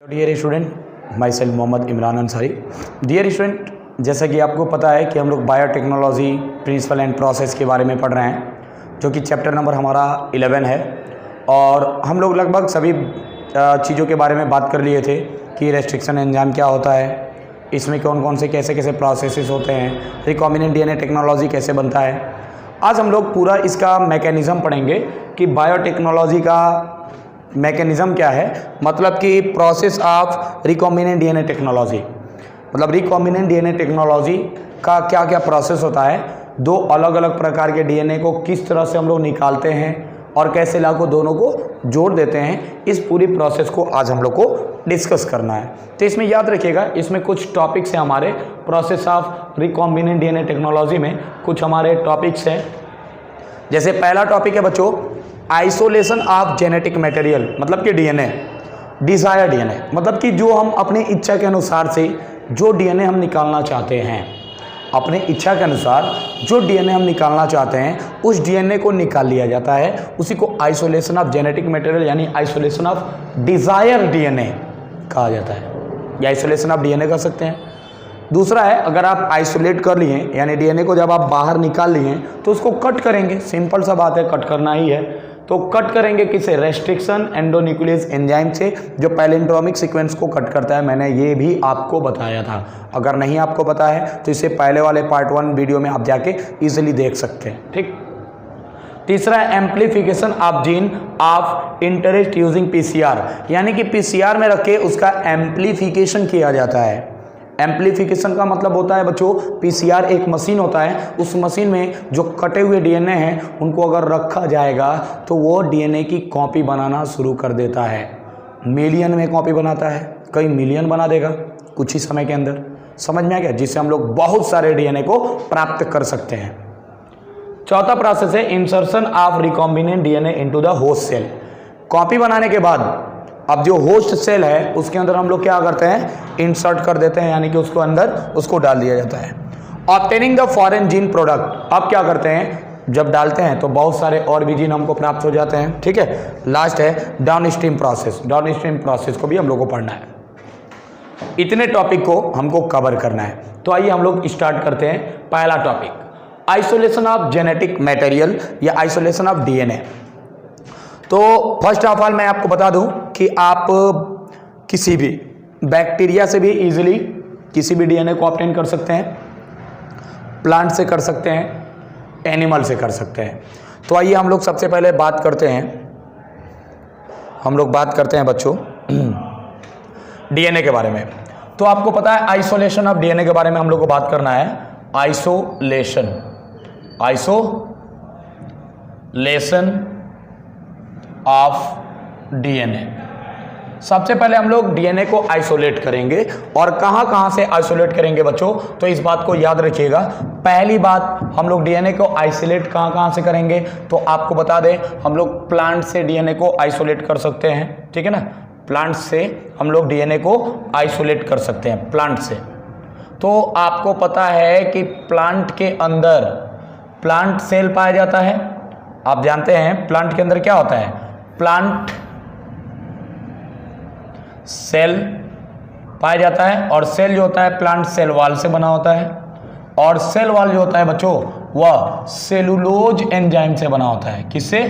Dear student, myself Mohammad Imran Ansari. Dear student, जैसा कि आपको पता है कि हम लोग बायोटेक्नोलॉजी प्रिंसिपल एंड प्रोसेस के बारे में पढ़ रहे हैं, जो कि चैप्टर नंबर हमारा 11 है। और हम लोग लगभग सभी चीज़ों के बारे में बात कर लिए थे कि रेस्ट्रिक्शन एंजाइम क्या होता है, इसमें कौन कौन से कैसे कैसे प्रोसेसेस होते हैं, रिकॉम्बिनेंट डीएनए टेक्नोलॉजी कैसे बनता है। आज हम लोग पूरा इसका मैकेनिज़्म पढ़ेंगे कि बायोटेक्नोलॉजी का मैकेनिज़्म क्या है, मतलब कि process of recombinant DNA technology, मतलब रिकॉम्बिनेंट डीएनए टेक्नोलॉजी का क्या क्या प्रोसेस होता है, दो अलग अलग प्रकार के डीएनए को किस तरह से हम लोग निकालते हैं और कैसे लाकर दोनों को जोड़ देते हैं, इस पूरी प्रोसेस को आज हम लोग को डिस्कस करना है। तो इसमें याद रखिएगा, इसमें कुछ टॉपिक्स हैं हमारे process of recombinant DNA technology में, कुछ हमारे टॉपिक्स हैं। जैसे पहला टॉपिक है बच्चों, आइसोलेशन ऑफ जेनेटिक मटेरियल, मतलब कि डीएनए, डिज़ायर डीएनए, मतलब कि जो हम अपने इच्छा के अनुसार से जो डीएनए हम निकालना चाहते हैं, अपने इच्छा के अनुसार जो डीएनए हम निकालना चाहते हैं उस डीएनए को निकाल लिया जाता है, उसी को आइसोलेशन ऑफ जेनेटिक मटेरियल यानी आइसोलेशन ऑफ डिज़ायर डीएनए कहा जाता है, या आइसोलेशन ऑफ डीएनए कह सकते हैं। दूसरा है, अगर आप आइसोलेट कर लिए यानी डीएनए को जब आप बाहर निकाल लिए तो उसको कट करेंगे, सिंपल सा बात है, कट करना ही है। तो कट करेंगे किसे? रेस्ट्रिक्शन एंडोन्यूक्लियस एंजाइम से, जो पैलिंड्रोमिक सीक्वेंस को कट करता है। मैंने ये भी आपको बताया था, अगर नहीं आपको पता है तो इसे पहले वाले पार्ट 1 वीडियो में आप जाके इजीली देख सकते हैं, ठीक। तीसरा है amplification of gene of interest using PCR, यानी कि पीसीआर में रख के उसका एम्प्लीफिकेशन किया जाता है। एम्प्लीफिकेशन का मतलब होता है बच्चों, पीसीआर एक मशीन होता है, उस मशीन में जो कटे हुए डीएनए हैं उनको अगर रखा जाएगा तो वो डीएनए की कॉपी बनाना शुरू कर देता है। मिलियन में कॉपी बनाता है, कई मिलियन बना देगा कुछ ही समय के अंदर, समझ में आ गया, जिससे हम लोग बहुत सारे डीएनए को प्राप्त कर सकते हैं। चौथा प्रोसेस है insertion of recombinant DNA into the host cell. Copy बनाने के बाद अब जो होस्ट सेल है उसके अंदर हम लोग क्या करते हैं, इंसर्ट कर देते हैं, यानी कि उसको अंदर उसको डाल दिया जाता है। Obtaining the foreign gene product, अब क्या करते हैं, जब डालते हैं तो बहुत सारे और भी जीन हमको प्राप्त हो जाते हैं, ठीक है। लास्ट है down stream process, down stream process को भी हम लोग को पढ़ना है। इतने टॉपिक को हमको कवर करना है, तो आइए हम लोग स्टार्ट करते हैं। पहला topic, isolation of genetic material या आइसोलेशन ऑफ डीएनए। तो फर्स्ट ऑफ ऑल मैं आपको बता दूं कि आप किसी भी बैक्टीरिया से भी इजीली किसी भी डीएनए को ऑब्टेन कर सकते हैं, प्लांट से कर सकते हैं, एनिमल से कर सकते हैं। तो आइए हम लोग सबसे पहले बात करते हैं बच्चों डीएनए के बारे में। तो आपको पता है आइसोलेशन ऑफ डीएनए के बारे में हम लोग को बात करना है। आइसोलेशन ऑफ डीएनए, सबसे पहले हम लोग डीएनए को आइसोलेट करेंगे। और कहां से आइसोलेट करेंगे बच्चों, तो इस बात को याद रखिएगा। पहली बात, हम लोग डीएनए को आइसोलेट कहां से करेंगे, तो आपको बता दें हम लोग प्लांट से डीएनए को आइसोलेट कर सकते हैं, ठीक है ना। प्लांट से हम लोग डीएनए को आइसोलेट कर सकते हैं, प्लांट से। तो आपको पता है कि प्लांट के अंदर प्लांट सेल पाया जाता है। आप जानते हैं प्लांट के अंदर क्या होता है, प्लांट सेल पाया जाता है। और सेल जो होता है प्लांट सेल वाल से बना होता है, और सेल वाल जो होता है बच्चों वह सेलुलोज एंजाइम से बना होता है। किससे?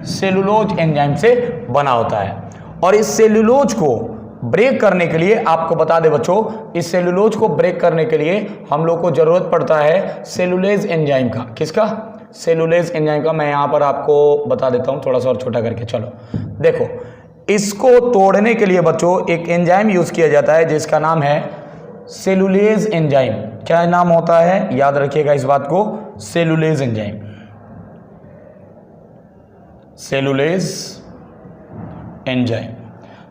सेलुलोज एंजाइम से बना होता है। और इस सेलुलोज को ब्रेक करने के लिए, आपको बता दें बच्चों, इस सेलुलोज को ब्रेक करने के लिए हम लोग को जरूरत पड़ता है सेलुलेज एंजाइम का। किसका? सेलुलेज एंजाइम का। मैं यहां पर आपको बता देता हूं थोड़ा सा और छोटा करके। चलो देखो, इसको तोड़ने के लिए बच्चों एक एंजाइम यूज किया जाता है जिसका नाम है सेलुलेज एंजाइम। क्या नाम होता है, याद रखिएगा इस बात को, सेलुलेज एंजाइम। Cellulase enzyme.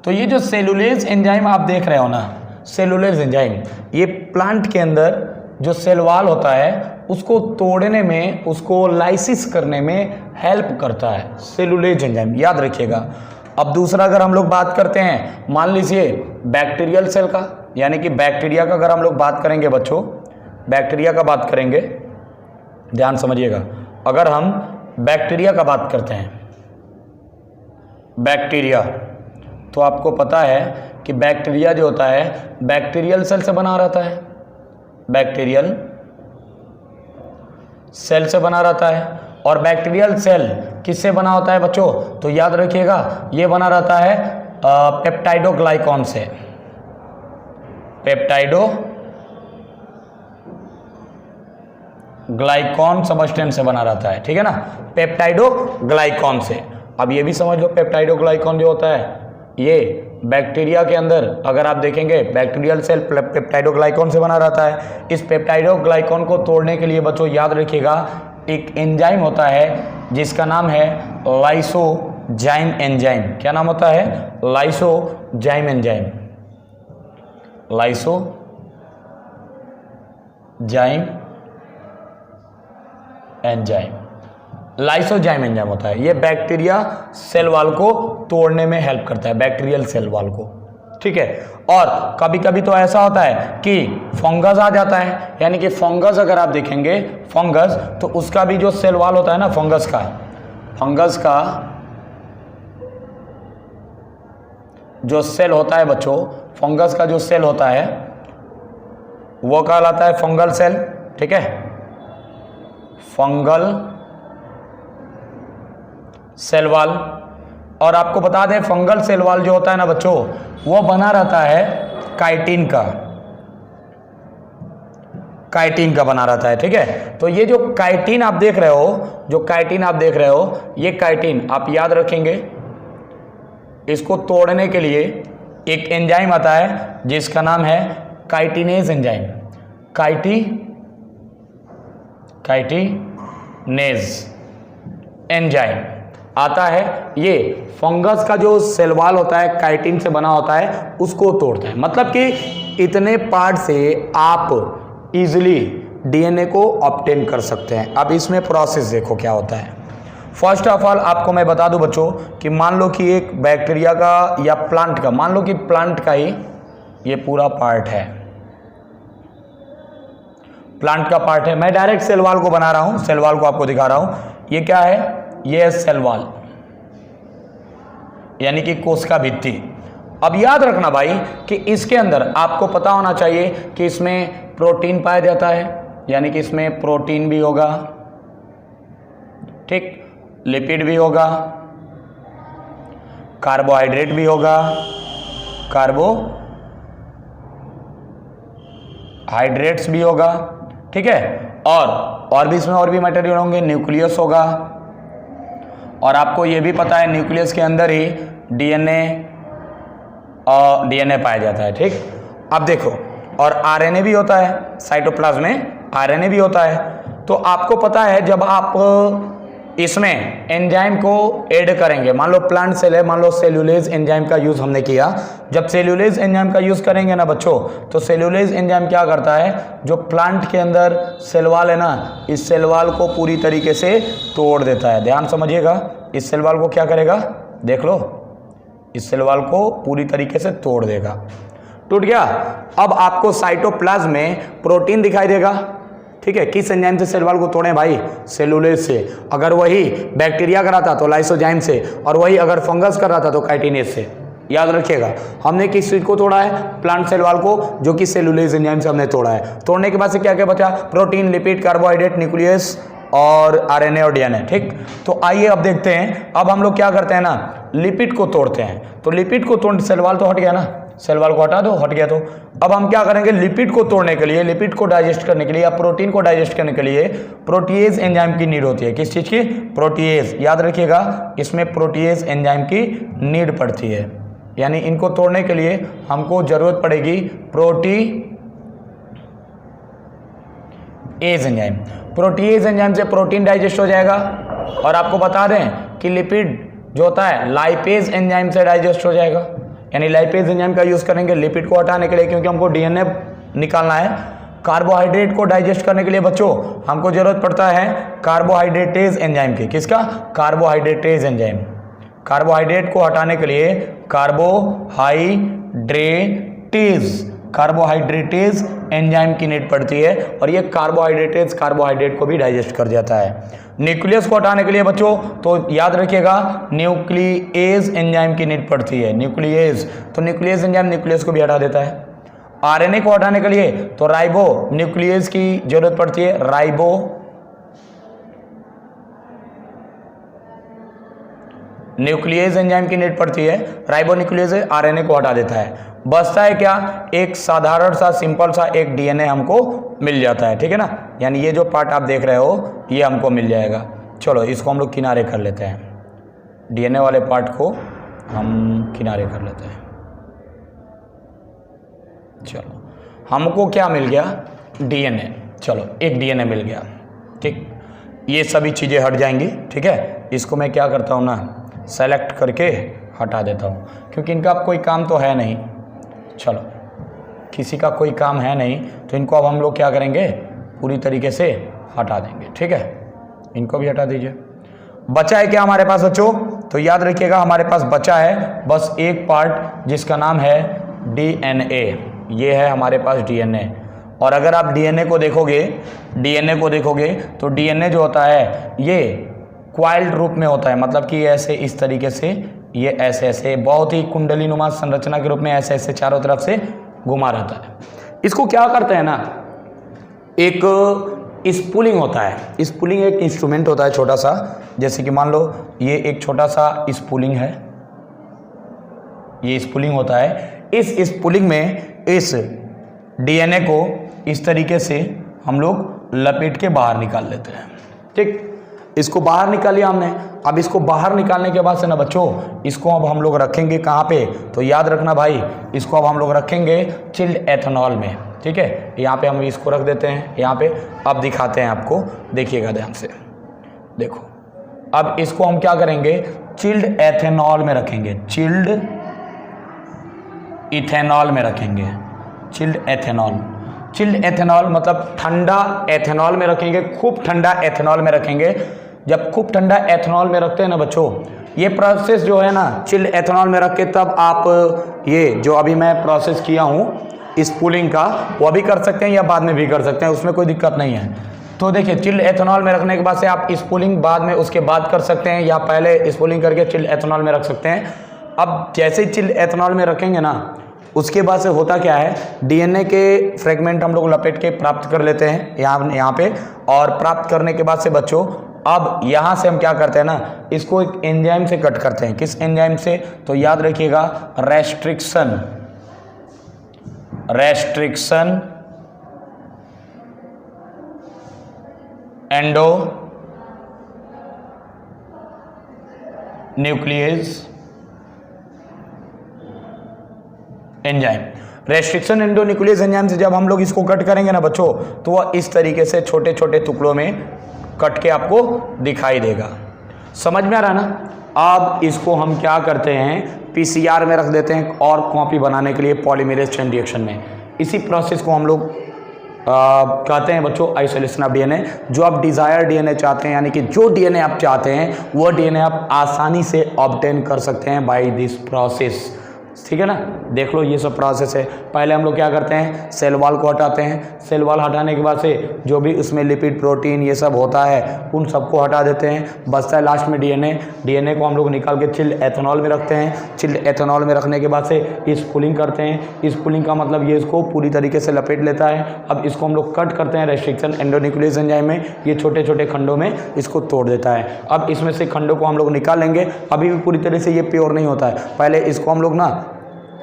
तो ये जो सेलुलेज एंजाइम आप देख रहे हो ना, सेलुलेज एंजाइम, ये प्लांट के अंदर जो सेल वाल होता है उसको तोड़ने में, उसको लाइसिस करने में हेल्प करता है सेलुलेज एंजाइम, याद रखिएगा। अब दूसरा अगर हम लोग बात करते हैं, मान लीजिए बैक्टीरियल सेल का, यानी कि बैक्टीरिया का अगर हम लोग बात करेंगे बच्चों, बैक्टीरिया का बात करेंगे, ध्यान समझिएगा। अगर हम बैक्टीरिया का बात करते हैं, बैक्टीरिया, तो आपको पता है कि बैक्टीरिया जो होता है बैक्टीरियल सेल से बना रहता है, बैक्टीरियल सेल से बना रहता है। और बैक्टीरियल सेल किससे बना होता है बच्चों? तो याद रखिएगा ये बना रहता है पेप्टाइडोग्लाइकॉन से, पेप्टाइडोग्लाइकॉन सबस्टेंस से बना रहता है, ठीक है ना, पेप्टाइडोग्लाइकॉन से। अब ये भी समझ लो पेप्टाइडोग्लाइकॉन जो होता है ये बैक्टीरिया के अंदर अगर आप देखेंगे बैक्टीरियल सेल पेप्टाइडोग्लाइकॉन से बना रहता है। इस पेप्टाइडोग्लाइकॉन को तोड़ने के लिए बच्चों याद रखिएगा एक एंजाइम होता है जिसका नाम है लाइसोजाइम एंजाइम। क्या नाम होता है? Lysozyme enzyme, lysozyme enzyme, lysozyme enzyme होता है। ये बैक्टीरिया सेल वॉल को तोड़ने में हेल्प करता है, बैक्टीरियल सेल वॉल को, ठीक है। और कभी कभी तो ऐसा होता है कि फंगस आ जाता है, यानी कि फंगस अगर आप देखेंगे फंगस तो उसका भी जो सेल वॉल होता है ना फंगस का जो सेल होता है बच्चों, फंगस का जो सेल होता है वो कहलाता है फंगल सेल, ठीक है, फंगल सेल वॉल। और आपको बता दें फंगल सेल वॉल जो होता है ना बच्चों वो बना रहता है काइटिन का बना रहता है, ठीक है। तो ये जो काइटिन आप देख रहे हो, ये काइटिन आप याद रखेंगे इसको तोड़ने के लिए एक एंजाइम आता है जिसका नाम है काइटिनेज एंजाइम, काइटिनेज एंजाइम आता है। ये फंगस का जो सेल वॉल होता है काइटिन से बना होता है उसको तोड़ता है। मतलब कि इतने पार्ट से आप इजीली डीएनए को ऑब्टेन कर सकते हैं। अब इसमें प्रोसेस देखो क्या होता है। फर्स्ट ऑफ ऑल आपको मैं बता दूं बच्चों कि मान लो कि एक बैक्टीरिया का या प्लांट का, मान लो कि प्लांट का ही ये पूरा पार्ट है, प्लांट का पार्ट है। मैं डायरेक्ट सेल वॉल को बना रहा हूं, सेल वॉल को आपको दिखा रहा हूं। ये क्या है? ये है सेल वॉल, यानी कि कोशिका भित्ति। अब याद रखना भाई कि इसके अंदर आपको पता होना चाहिए कि इसमें प्रोटीन पाया जाता है, यानी कि इसमें प्रोटीन भी होगा, ठीक, लिपिड भी होगा, कार्बोहाइड्रेट भी होगा, कार्बोहाइड्रेट्स भी होगा, ठीक है। और भी इसमें और भी मटेरियल होंगे, न्यूक्लियस होगा। और आपको ये भी पता है न्यूक्लियस के अंदर ही डीएनए पाया जाता है, ठीक। अब देखो और आरएनए भी होता है, साइटोप्लाज्म में आरएनए भी होता है। तो आपको पता है जब आप इसमें एंजाइम को ऐड करेंगे, मान लो प्लांट सेल है, मान लो सेल्यूलेज एंजाइम का यूज हमने किया। जब सेल्यूलेज एंजाइम का यूज करेंगे ना बच्चों तो सेल्यूलेज एंजाइम क्या करता है, जो प्लांट के अंदर सेल वॉल है ना, इस सेल वॉल को पूरी तरीके से तोड़ देता है। ध्यान समझिएगा, इस सेल वॉल को क्या करेगा, देख लो, इस सेल वॉल को पूरी तरीके से तोड़ देगा। टूट गया। अब आपको साइटोप्लाज्म में प्रोटीन दिखाई देगा, ठीक है। किस एंजाइम से सेल वॉल को तोड़े भाई? सेलुलेज से। अगर वही बैक्टीरिया कर रहा था तो लाइसोजाइम से, और वही अगर फंगस कर रहा था तो काइटिनेज से। याद रखिएगा हमने किस चीज को तोड़ा है? प्लांट सेल वॉल को, जो कि सेलुलेज एंजाइम से हमने तोड़ा है। तोड़ने के बाद से क्या क्या बचा? प्रोटीन, लिपिड, कार्बोहाइड्रेट, न्यूक्लियस और आरएनए और डीएनए, ठीक। तो आइए अब देखते हैं, अब हम लोग क्या करते हैं ना, लिपिड को तोड़ते हैं। तो लिपिड को तोड़, सेल वॉल तो हट गया ना, सेल वॉल को हटा दो, हट गया। तो अब हम क्या करेंगे, लिपिड को तोड़ने के लिए, लिपिड को डाइजेस्ट करने के लिए या प्रोटीन को डाइजेस्ट करने के लिए प्रोटीएज एंजाइम की नीड होती है। किस चीज की? प्रोटीएज। याद रखिएगा इसमें प्रोटीएज एंजाइम की नीड पड़ती है, यानी इनको तोड़ने के लिए हमको जरूरत पड़ेगी प्रोटीएज एंजाइम। प्रोटीएज एंजाइम से प्रोटीन डाइजेस्ट हो जाएगा। और आपको बता दें कि लिपिड जो होता है लाइपेज एंजाइम से डाइजेस्ट हो जाएगा, यानी लाइपेज एंजाइम का यूज करेंगे लिपिड को हटाने के लिए, क्योंकि हमको डीएनए निकालना है। कार्बोहाइड्रेट को डाइजेस्ट करने के लिए बच्चों हमको जरूरत पड़ता है कार्बोहाइड्रेटेज एंजाइम की। किसका? Carbohydrase enzyme. कार्बोहाइड्रेट को हटाने के लिए कार्बोहाइड्रेटेज कार्बोहाइड्रेटेज एंजाइम की नीड पड़ती है और ये कार्बोहाइड्रेटेज कार्बोहाइड्रेट को भी डाइजेस्ट कर जाता है। न्यूक्लियस को हटाने के लिए बच्चों तो याद रखिएगा न्यूक्लिएज एंजाइम की नीड पड़ती है, न्यूक्लिएज, तो न्यूक्लियस एंजाइम न्यूक्लियस को भी हटा देता है। आरएनए को हटाने के लिए तो राइबो न्यूक्लियस की जरूरत पड़ती है, राइबो न्यूक्लियस एंजाइम की नीड पड़ती है, राइबो न्यूक्लियस आरएनए को हटा देता है। बचता है क्या, एक साधारण सा सिंपल सा एक डीएनए हमको मिल जाता है, ठीक है ना। यानी ये जो पार्ट आप देख रहे हो ये हमको मिल जाएगा। चलो इसको हम लोग किनारे कर लेते हैं, डीएनए वाले पार्ट को हम किनारे कर लेते हैं। चलो हमको क्या मिल गया, डीएनए, चलो एक डीएनए मिल गया, ठीक। ये सभी चीज़ें हट जाएंगी, ठीक है। इसको मैं क्या करता हूँ ना, सेलेक्ट करके हटा देता हूँ, क्योंकि इनका कोई काम तो है नहीं। चलो किसी का कोई काम है नहीं, तो इनको अब हम लोग क्या करेंगे, पूरी तरीके से हटा देंगे, ठीक है। इनको भी हटा दीजिए। बचा है क्या हमारे पास बच्चों, तो याद रखिएगा हमारे पास बचा है बस एक पार्ट जिसका नाम है डीएनए। ये है हमारे पास डीएनए। और अगर आप डीएनए को देखोगे, डीएनए को देखोगे तो डीएनए जो होता है ये क्वाइल्ड रूप में होता है, मतलब कि ऐसे इस तरीके से, ये ऐसे ऐसे बहुत ही कुंडली नुमा संरचना के रूप में ऐसे ऐसे चारों तरफ से घुमा रहता है। इसको क्या करते हैं ना, एक स्पूलिंग होता है। स्पूलिंग एक इंस्ट्रूमेंट होता है छोटा सा, जैसे कि मान लो ये एक छोटा सा स्पूलिंग है, ये स्पूलिंग होता है। इस स्पूलिंग में इस डीएनए को इस तरीके से हम लोग लपेट के बाहर निकाल लेते हैं, ठीक। इसको बाहर निकाल लिया हमने। अब इसको बाहर निकालने के बाद से ना बच्चों, इसको अब हम लोग रखेंगे कहाँ पे, तो याद रखना भाई, इसको अब हम लोग रखेंगे चिल्ड एथेनॉल में, ठीक है। यहाँ पे हम इसको रख देते हैं, यहाँ पे। अब दिखाते हैं आपको, देखिएगा ध्यान से, देखो। अब इसको हम क्या करेंगे, चिल्ड एथेनॉल में रखेंगे, चिल्ड इथेनॉल में रखेंगे, चिल्ड एथेनॉल। चिल्ड एथेनॉल मतलब ठंडा एथेनॉल में रखेंगे, खूब ठंडा एथेनॉल में रखेंगे। जब खूब ठंडा एथेनॉल में रखते हैं ना बच्चों, ये प्रोसेस जो है ना चिल्ड एथेनॉल में रख के, तब आप ये जो अभी मैं प्रोसेस किया हूँ स्पूलिंग का, वो भी कर सकते हैं या बाद में भी कर सकते हैं, उसमें कोई दिक्कत नहीं है। तो देखिए चिल्ड एथेनॉल में रखने के बाद से आप स्पूलिंग बाद में उसके बाद कर सकते हैं, या पहले स्पूलिंग करके चिल्ड एथेनॉल में रख सकते हैं। अब जैसे ही चिल्ड एथेनॉल में रखेंगे ना, उसके बाद से होता क्या है, डीएनए के फ्रेगमेंट हम लोग लपेट के प्राप्त कर लेते हैं यहाँ पे। और प्राप्त करने के बाद से बच्चों, अब यहाँ से हम क्या करते हैं ना, इसको एक एंजाइम से कट करते हैं। किस एंजाइम से, तो याद रखिएगा restriction, restriction endo nucleus enzyme. Restriction endonuclease enzyme से जब हम लोग इसको कट करेंगे ना बच्चों, तो वह इस तरीके से छोटे छोटे टुकड़ों में कट के आपको दिखाई देगा। समझ में आ रहा ना। अब इसको हम क्या करते हैं, पीसीआर में रख देते हैं और कॉपी बनाने के लिए पॉलीमरेज चेन रिएक्शन में। इसी प्रोसेस को हम लोग कहते हैं बच्चों आइसोलेशन ऑफ डीएनए। जो आप डिजायर डीएनए चाहते हैं, यानी कि जो डीएनए आप चाहते हैं वो डीएनए आप आसानी से ऑब्टेन कर सकते हैं बाय दिस प्रोसेस, ठीक है ना। देख लो ये सब प्रोसेस है। पहले हम लोग क्या करते हैं, सेल वॉल को हटाते हैं। सेल वॉल हटाने के बाद से जो भी उसमें लिपिड प्रोटीन ये सब होता है, उन सबको हटा देते हैं। बचता है लास्ट में डीएनए। डीएनए को हम लोग निकाल के चिल्ड एथेनॉल में रखते हैं। चिल्ड एथेनॉल में रखने के बाद से स्पूलिंग करते हैं। स्पूलिंग का मतलब ये इसको पूरी तरीके से लपेट लेता है। अब इसको हम लोग कट करते हैं रेस्ट्रिक्शन एंडोन्यूक्लियस एंजाइम में, ये छोटे छोटे खंडों में इसको तोड़ देता है। अब इसमें से खंडों को हम लोग निकाल लेंगे। अभी भी पूरी तरह से ये प्योर नहीं होता है। पहले इसको हम लोग ना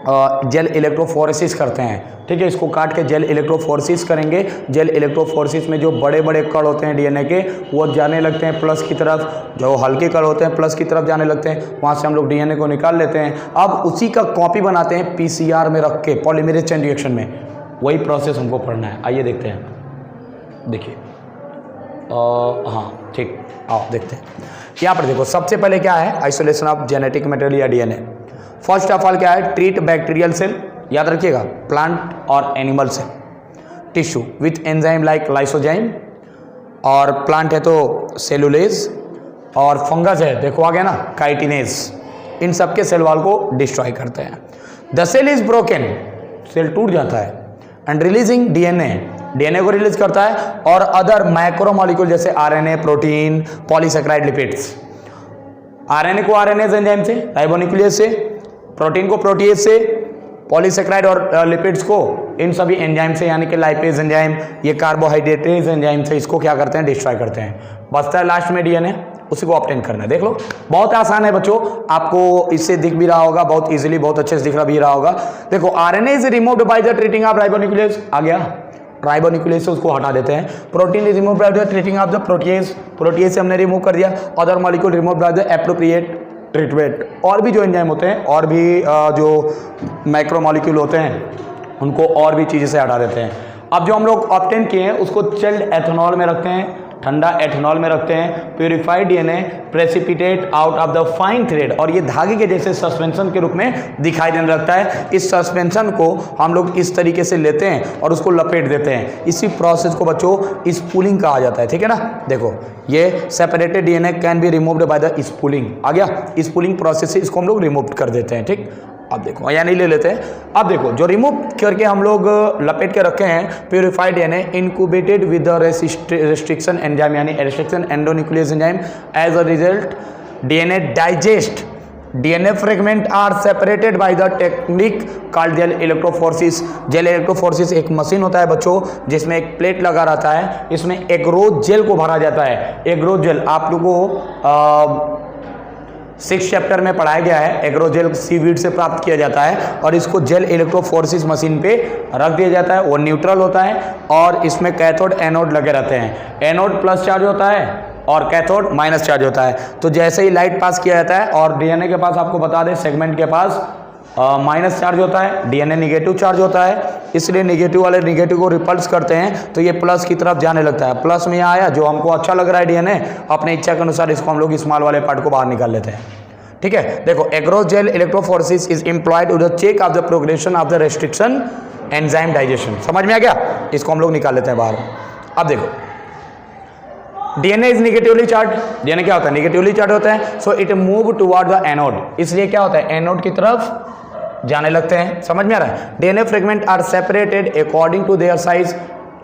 जेल इलेक्ट्रोफोरेसिस करते हैं, ठीक है। इसको काट के जेल इलेक्ट्रोफोरेसिस करेंगे। जेल इलेक्ट्रोफोरेसिस में जो बड़े बड़े कण होते हैं डीएनए के, वो जाने लगते हैं प्लस की तरफ। जो हल्के कण होते हैं प्लस की तरफ जाने लगते हैं। वहाँ से हम लोग डीएनए को निकाल लेते हैं। अब उसी का कॉपी बनाते हैं पीसीआर में रख के, पॉलीमरेज चेन रिएक्शन में। वही प्रोसेस हमको पढ़ना है। आइए देखते हैं, देखिए हाँ ठीक, आओ देखते हैं। यहाँ पर देखो, सबसे पहले क्या है, आइसोलेशन ऑफ जेनेटिक मटेरियल या डीएनए। फर्स्ट ऑफ ऑल क्या है, ट्रीट बैक्टीरियल सेल, याद रखिएगा, प्लांट और animal cell tissue with enzyme like lysozyme, और प्लांट है तो सेलुलेज, और फंगस है, देखो आ गया ना, काइटिनेज। इन सब के सेल वॉल को डिस्ट्रॉय करते हैं। The cell is broken, cell टूट जाता है एंड रिलीजिंग डीएनए को रिलीज करता है और अदर मैक्रोमोलिक्यूल जैसे RNA, protein, polysaccharide, lipids. RNA को आरएनएज एंजाइम से, राइबोन्यूक्लियस से, प्रोटीन को प्रोटीएज से, पॉलीसेकेराइड और लिपिड्स को इन सभी एंजाइम से यानी कि लाइपेज एंजाइम, ये कार्बोहाइड्रेटेज एंजाइम से इसको क्या करते हैं, डिस्ट्रॉय करते हैं। बचता है लास्ट में डीएनए, उसी को ऑब्टेन करना है। देख लो बहुत आसान है बच्चों, आपको इससे दिख भी रहा होगा बहुत इजीली, बहुत अच्छे से दिख रहा भी रहा होगा। देखो RNA is removed by the treating of ribonuclease, आ गया राइबोन्यूक्लियस से उसको हटा देते हैं। Protein is removed by the treating of the protease, protease से हमने रिमूव कर दिया। Other molecule removed by the appropriate treatment. और भी जो एंजाइम होते हैं और भी जो माइक्रो मॉलिक्यूल होते हैं उनको और भी चीज़ें से हटा देते हैं। अब जो हम लोग ऑब्टेन किए हैं उसको चिल्ड एथेनॉल में रखते हैं, ठंडा एथेनॉल में रखते हैं। Purified DNA precipitate out of the fine thread, और ये धागे के जैसे सस्पेंशन के रूप में दिखाई देने लगता है। इस सस्पेंशन को हम लोग इस तरीके से लेते हैं और उसको लपेट देते हैं। इसी प्रोसेस को बच्चों स्पूलिंग कहा जाता है, ठीक है ना। देखो ये separated DNA can be removed by the spooling, आ गया स्पूलिंग प्रोसेस से इसको हम लोग रिमूव कर देते हैं, ठीक। अब देखो या नहीं ले लेते हैं। अब देखो जो रिमूव करके हम लोग लपेट के रखे हैं purified DNA incubated with the restriction enzyme यानी restriction endonuclease enzyme. As a result DNA digest, DNA fragment are separated by the technique called gel electrophoresis. Gel electrophoresis एक मशीन होता है बच्चों जिसमें एक प्लेट लगा रहता है, इसमें एग्रोज जेल को भरा जाता है। एग्रोज जेल आप लोगों को 6 चैप्टर में पढ़ाया गया है। एग्रोजेल सीवीड से प्राप्त किया जाता है और इसको जेल इलेक्ट्रोफोरेसिस मशीन पे रख दिया जाता है। वो न्यूट्रल होता है और इसमें कैथोड एनोड लगे रहते हैं। एनोड प्लस चार्ज होता है और कैथोड माइनस चार्ज होता है। तो जैसे ही लाइट पास किया जाता है और डीएनए के पास आपको बता दें सेगमेंट के पास माइनस चार्ज होता है, डीएनए निगेटिव चार्ज होता है, इसलिए निगेटिव वाले निगेटिव को रिपल्स करते हैं तो ये प्लस की तरफ जाने लगता है। प्लस में यहाँ आया जो हमको अच्छा लग रहा है डीएनए, अपने इच्छा के अनुसार इसको हम लोग स्मॉल वाले पार्ट को बाहर निकाल लेते हैं, ठीक है। देखो agarose gel electrophoresis is employed to the check of the progression of the restriction enzyme digestion. समझ में आ गया, इसको हम लोग निकाल लेते हैं बाहर। अब देखो DNA is negatively charge, DNA क्या होता है, निगेटिवली चार्ज होता है। So it move toward the anode, इसलिए क्या होता है एनोड की तरफ जाने लगते हैं। समझ में आ रहा है। DNA fragment are separated according to their size,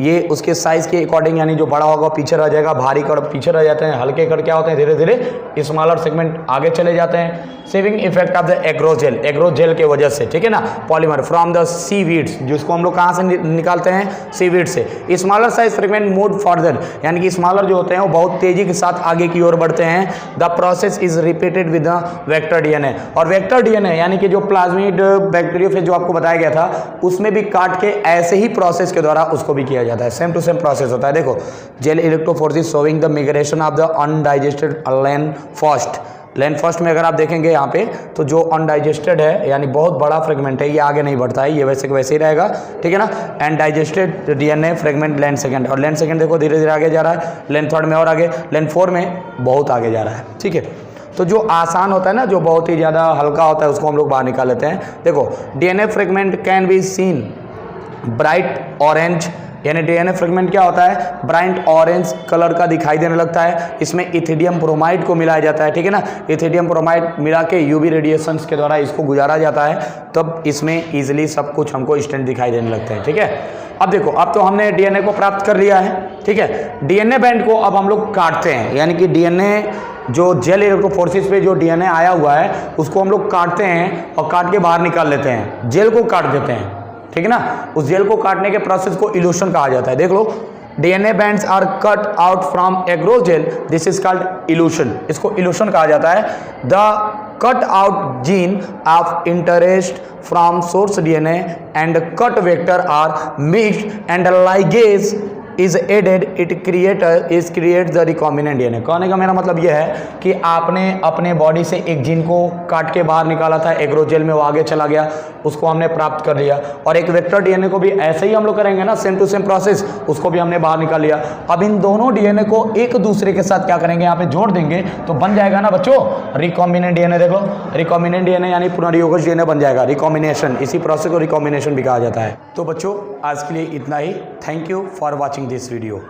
ये उसके साइज के अकॉर्डिंग यानी जो बड़ा होगा पीछे रह जाएगा, भारी कण पीछे रह जाते हैं, हल्के कण क्या होते हैं धीरे धीरे स्मॉलर सेगमेंट आगे चले जाते हैं। सेविंग इफेक्ट ऑफ द एग्रोजेल, एग्रोजेल के वजह से, ठीक है ना। पॉलीमर फ्रॉम द सीवीड्स, जिसको हम लोग कहाँ से निकालते हैं, सीवीड से। Smaller size fragment move further, यानी कि स्मॉलर जो होते हैं वो बहुत तेजी के साथ आगे की ओर बढ़ते हैं। The process is repeated with the vector DNA, और वेक्टर डीएनए यानी कि जो प्लाज्मिड बैक्टीरियोफेज जो आपको बताया गया था उसमें भी काट के ऐसे ही प्रोसेस के द्वारा उसको भी किया जाता है। सेम टू सेम प्रोसेस होता है। देखो gel electrophoresis showing the migration of the undigested lane first. Lane first में अगर आप देखेंगे यहाँ पे तो जो अनडाइजेस्टेड है यानी बहुत बड़ा फ्रेगमेंट है ये आगे नहीं बढ़ता है, ये वैसे के वैसे ही रहेगा, ठीक है ना। And digested DNA fragment lane second, और लेन सेकंड देखो धीरे धीरे आगे जा रहा है, लेन थर्ड में और आगे, लेन 4 में बहुत आगे जा रहा है, ठीक है। तो जो आसान होता है ना, जो बहुत ही ज़्यादा हल्का होता है उसको हम लोग बाहर निकाल लेते हैं। देखो DNA fragment can be seen bright orange, यानी डीएनए फ्रेगमेंट क्या होता है, ब्राइट ऑरेंज कलर का दिखाई देने लगता है। इसमें इथिडियम ब्रोमाइड को मिलाया जाता है, ठीक है ना। इथिडियम ब्रोमाइड मिला के यूवी रेडिएशंस के द्वारा इसको गुजारा जाता है, तब इसमें इजीली सब कुछ हमको स्टैंड दिखाई देने लगते हैं, ठीक है। अब देखो अब तो हमने डीएनए को प्राप्त कर लिया है, ठीक है। डीएनए बैंड को अब हम लोग काटते हैं, यानी कि डीएनए जो जेल इलेक्ट्रोफोरेसिस पे जो डीएनए आया हुआ है उसको हम लोग काटते हैं और काट के बाहर निकाल लेते हैं, जेल को काट देते हैं, ठीक है ना। उस जेल को काटने के प्रोसेस को इल्यूशन कहा जाता है। देख लो DNA bands are cut out from agarose, this is called elution, इसको इल्यूशन कहा जाता है। The cut out gene of interest from source DNA and cut vector are mixed and ligase is added, it create the recombinant DNA. कहने का मेरा मतलब यह है कि आपने अपने बॉडी से एक जीन को काट के बाहर निकाला था, एग्रोजेल में वो आगे चला गया, उसको हमने प्राप्त कर लिया, और एक वेक्टर डीएनए को भी ऐसे ही हम लोग करेंगे ना, सेम टू सेम प्रोसेस, उसको भी हमने बाहर निकाल लिया। अब इन दोनों डीएनए को एक दूसरे के साथ क्या करेंगे, यहाँ पे जोड़ देंगे तो बन जाएगा ना बच्चों रिकॉम्बिनेंट डीएनए। देख लो रिकॉम्बिनेंट डीएनए यानी पुनर्योगज डीएनए बन जाएगा, रिकॉम्बिनेशन, इसी प्रोसेस को रिकॉम्बिनेशन भी कहा जाता है। तो बच्चों आज के लिए इतना ही। Thank you for watching this video.